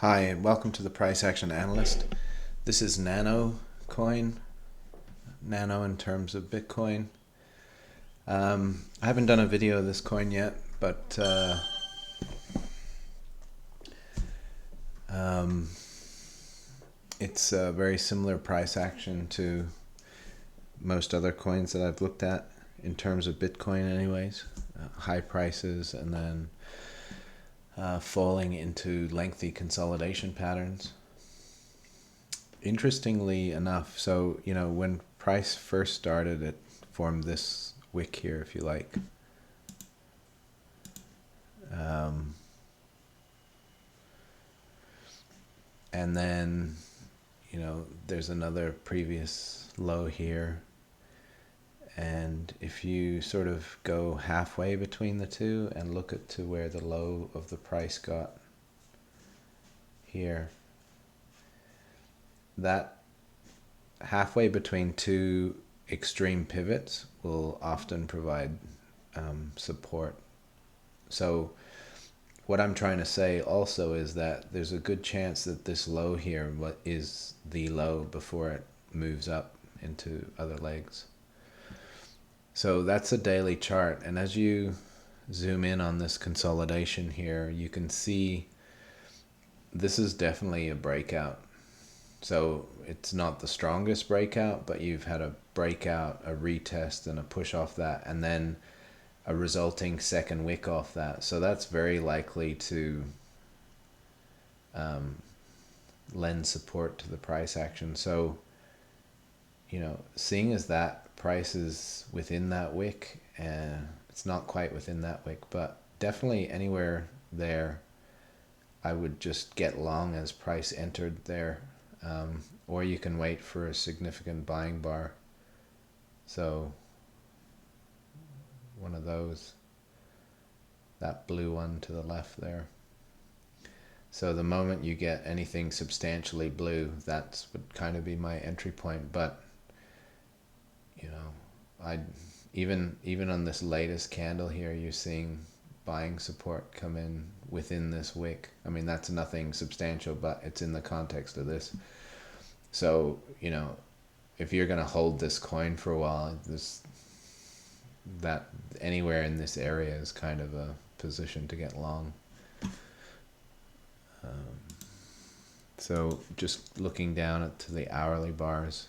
Hi, and welcome to the Price Action Analyst. This is Nano coin, Nano in terms of Bitcoin. I haven't done a video of this coin yet, but it's a very similar price action to most other coins that I've looked at in terms of Bitcoin anyways. High prices and then falling into lengthy consolidation patterns. Interestingly enough, so when price first started, it formed this wick here, if you like. And then there's another previous low here, and if you sort of go halfway between the two and look at to where the low of the price got here, that halfway between two extreme pivots will often provide support. So what I'm trying to say also is that there's a good chance that this low here is the low before it moves up into other legs. So that's a daily chart, and as you zoom in on this consolidation here, you can see this is definitely a breakout. So it's not the strongest breakout, but you've had a breakout, a retest, and a push off that, and then a resulting second wick off that. So that's very likely to lend support to the price action. So seeing as that price is within that wick, and it's not quite within that wick, but definitely anywhere there, I would just get long as price entered there, or you can wait for a significant buying bar. So one of those, that blue one to the left there. So the moment you get anything substantially blue, that would kind of be my entry point. But even on this latest candle here, you're seeing buying support come in within this wick. I mean, that's nothing substantial, but it's in the context of this. So if you're going to hold this coin for a while, that anywhere in this area is kind of a position to get long. So just looking down to the hourly bars,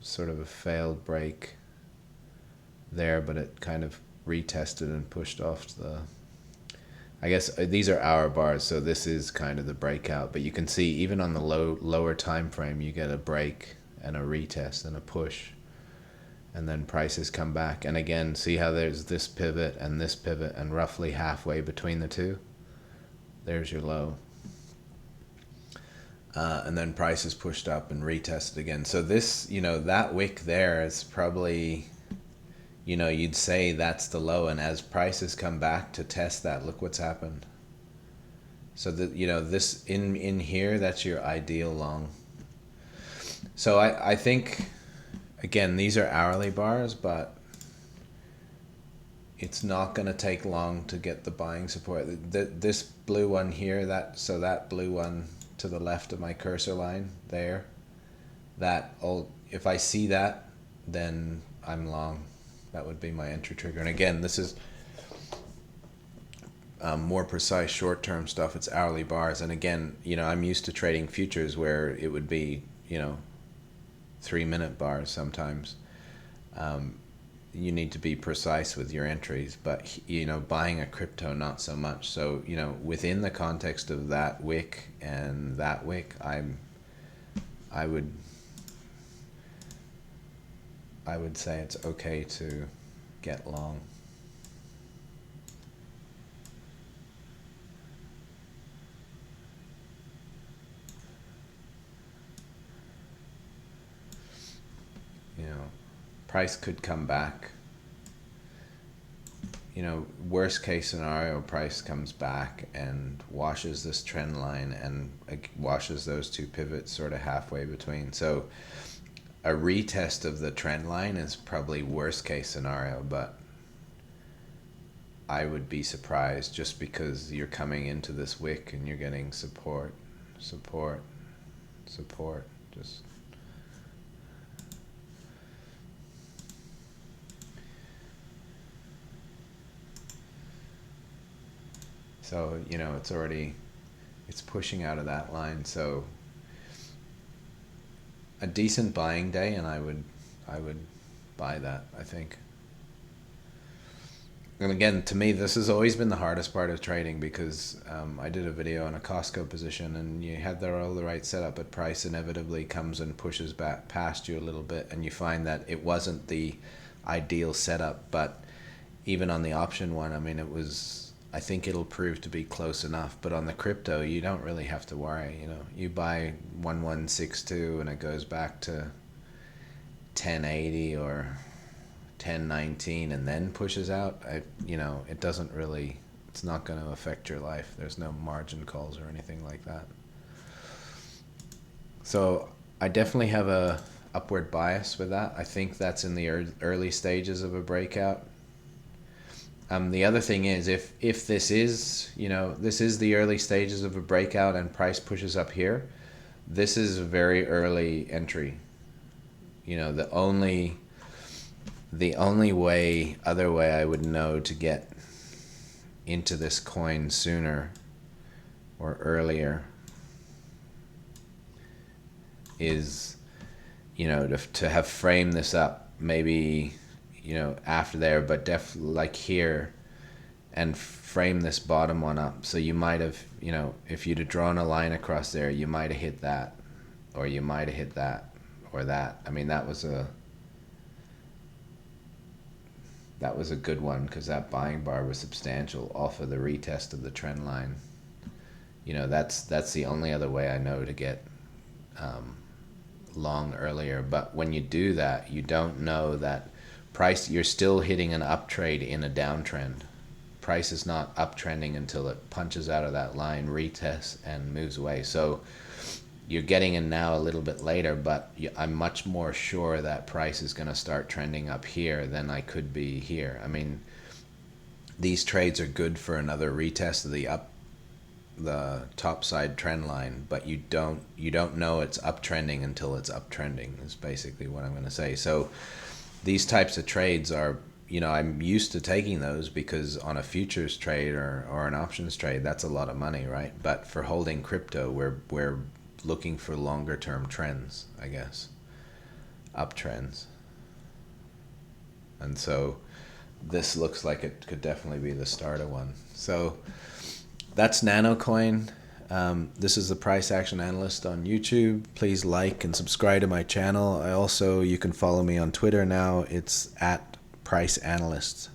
sort of a failed break there, but it kind of retested and pushed off the, I guess these are hour bars, so this is kind of the breakout, but you can see even on the lower time frame, you get a break and a retest and a push, and then prices come back. And again, see how there's this pivot, and roughly halfway between the two, there's your low. And then prices pushed up and retested again. So this, that wick there is probably, you'd say that's the low, and as prices come back to test that, look what's happened. So that, this in here, that's your ideal long. So I think, again, these are hourly bars, but it's not going to take long to get the buying support. This blue one here, that blue one to the left of my cursor line there, if I see that, then I'm long. That would be my entry trigger. And again, this is more precise short-term stuff. It's hourly bars. And again, I'm used to trading futures where it would be 3-minute bars sometimes. You need to be precise with your entries, but buying a crypto, not so much. So within the context of that wick and that wick, I would say it's okay to get long. Price could come back. Worst case scenario, price comes back and washes this trend line and washes those two pivots sort of halfway between. So a retest of the trend line is probably worst case scenario, but I would be surprised, just because you're coming into this wick and you're getting support, support, support. Just so, you know, it's pushing out of that line. So a decent buying day, and I would buy that, I think. And again, to me, this has always been the hardest part of trading, because I did a video on a Costco position, and you had all the right setup, but price inevitably comes and pushes back past you a little bit, and you find that it wasn't the ideal setup. But even on the option one, I mean, I think it'll prove to be close enough. But on the crypto, you don't really have to worry. You know, you buy 1162 and it goes back to 1080 or 1019 and then pushes out. You know, it doesn't really, it's not going to affect your life. There's no margin calls or anything like that. So I definitely have a upward bias with that. I think that's in the early stages of a breakout. The other thing is, if this is, you know, this is the early stages of a breakout and price pushes up here, this is a very early entry. You know, the only other way I would know to get into this coin sooner or earlier is, you know, to have framed this up maybe, you know, after there, but like here, and frame this bottom one up. So you might have, you know, if you'd have drawn a line across there, you might have hit that, or you might have hit that, or that. I mean, that was a good one, because that buying bar was substantial off of the retest of the trend line. You know, that's the only other way I know to get long earlier. But when you do that, you don't know that price, you're still hitting an uptrade in a downtrend. Price is not uptrending until it punches out of that line, retests, and moves away. So you're getting in now a little bit later, but I'm much more sure that price is going to start trending up here than I could be here. I mean, these trades are good for another retest of the top side trend line, but you don't know it's uptrending until it's uptrending, is basically what I'm going to say. So these types of trades are, you know, I'm used to taking those, because on a futures trade or an options trade, that's a lot of money, right? But for holding crypto, we're looking for longer term trends, I guess, uptrends. And so this looks like it could definitely be the start of one. So that's NANO Coin. This is the Price Action Analyst on YouTube. Please like and subscribe to my channel. You can follow me on Twitter now. It's @PriceAnalyst.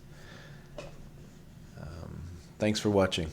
Thanks for watching.